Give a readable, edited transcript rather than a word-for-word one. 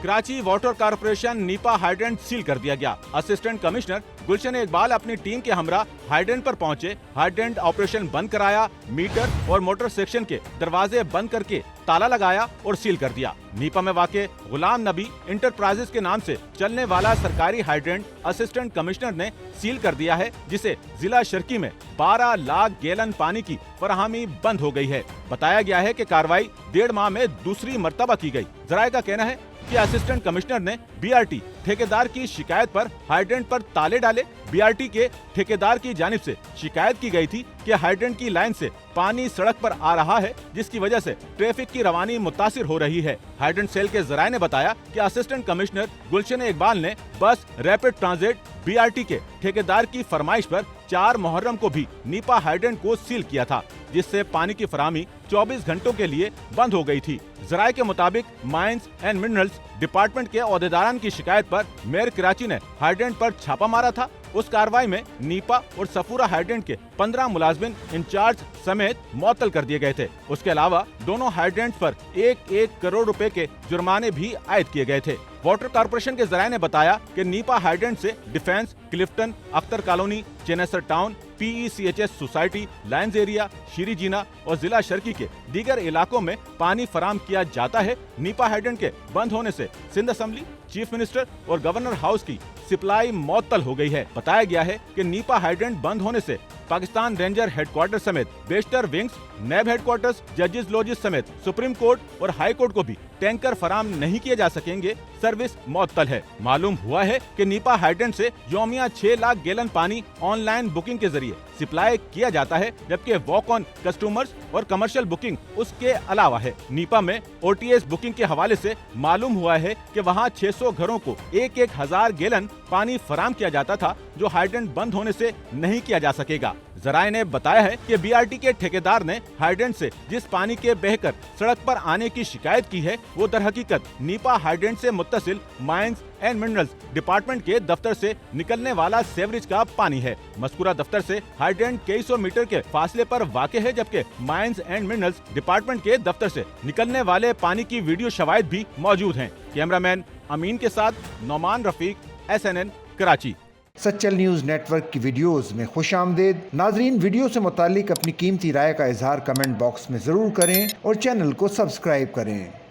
Karachi water corporation Nipah hydrant seal कर दिया गया। असिस्टेंट कमिश्नर गुलशन इकबाल अपनी टीम के हमरा हाइड्रेंट पर पहुंचे, हाइड्रेंट ऑपरेशन बंद कराया, मीटर और मोटर सेक्शन के दरवाजे बंद करके ताला लगाया और सील कर दिया। नीपा में वाक़े गुलाम नबी इंटरप्राइजेस के नाम से चलने वाला सरकारी हाइड्रेंट असिस्टेंट कमिश्नर ने सील कर दिया है, जिसे जिला शर्की में 12 लाख गैलन पानी की फराहमी बंद हो गई है। बताया गया है कि कार्रवाई 1.5 माह में दूसरी मर्तबा की गई। जराये का कहना है कि असिस्टेंट कमिश्नर ने बीआरटी ठेकेदार की शिकायत पर हाइड्रेंट पर ताले डाले। बीआरटी के ठेकेदार की जानिब से शिकायत की गई थी कि हाइड्रेंट की लाइन से पानी सड़क पर आ रहा है, जिसकी वजह से ट्रैफिक की रवानी मुतासिर हो रही है। हाइड्रेंट सेल के जराये ने बताया कि असिस्टेंट कमिश्नर गुलशन इकबाल ने बस रैपिड ट्रांजिट बीआरटी के ठेकेदार की फरमाइश पर 4 मुहर्रम को भी नीपा हाइड्रेंट को सील किया था, जिससे पानी की फराहमी 24 घंटों के लिए बंद हो गई थी। जराये के मुताबिक माइंस एंड मिनरल्स डिपार्टमेंट के ओहदेदारान की शिकायत पर मेयर कराची ने हाइड्रेंट पर छापा मारा था। उस कार्रवाई में नीपा और सफूरा हाइड्रेंट के 15 मुलाजमिन इंचार्ज समेत मुअत्तल कर दिए गए थे। उसके अलावा दोनों हाइड्रेंट पर 1-1 करोड़ रुपए के जुर्माने भी आयद किए गए थे। वाटर कारपोरेशन के जराये ने बताया कि नीपा हाइड्रेंट से defence, Clifton, Akhtar colony, Chanesar town, PECHS society, lines area, Shirin Jinnah और जिला शर्की के दीगर इलाकों में पानी फराम किया जाता है। नीपा हाइड्रेंट के बंद होने से सिंध असेंबली, चीफ मिनिस्टर और गवर्नर हाउस की सप्लाई मुअत्तल हो गई है। बताया गया है कि नीपा हाइड्रेंट बंद होने से पाकिस्तान रेंजर हेडक्वार्टर समेत बेशतर विंग्स, नैब हेडक्वार्टर्स, जजेस लॉजेस समेत सुप्रीम कोर्ट और हाई कोर्ट को भी टैंकर फराम नहीं किए जा सकेंगे। सर्विस मुअत्तल है। मालूम हुआ है कि नीपा हाइड्रेंट से यौमिया 6 लाख गैलन पानी ऑनलाइन बुकिंग के जरिए सप्लाई किया जाता है, जबकि वॉक ऑन कस्टमर्स और कमर्शियल बुकिंग उसके अलावा है। नीपा में OTS बुकिंग के हवाले से मालूम हुआ है कि वहां 600 घरों को 1-1 हजार गैलन पानी फराम किया जाता था, जो हाइड्रेंट बंद होने से नहीं किया जा सकेगा। जराये ने बताया है कि बीआरटी के ठेकेदार ने हाइड्रेंट से जिस पानी के बहकर सड़क पर आने की शिकायत की है, वो दरहकीकत नीपा हाइड्रेंट से मुत्तसिल माइंस एंड मिनरल्स डिपार्टमेंट के दफ्तर से निकलने वाला सेवरेज का पानी है। मज़कूरा दफ्तर से हाइड्रेंट कई सौ मीटर के फासले पर वाक़े है, जबकि माइंस एंड मिनरल्स डिपार्टमेंट के दफ्तर से निकलने वाले पानी की वीडियो शवाहिद भी मौजूद हैं। कैमरामैन अमीन के साथ Nauman Rafiq, SNN Karachi. Sachal news network की वीडियोस में खुशामदीद। नाजरीन, वीडियो से मुतालिक अपनी कीमती राय का इजहार कमेंट बॉक्स में ज़रूर करें और चैनल को सब्सक्राइब करें।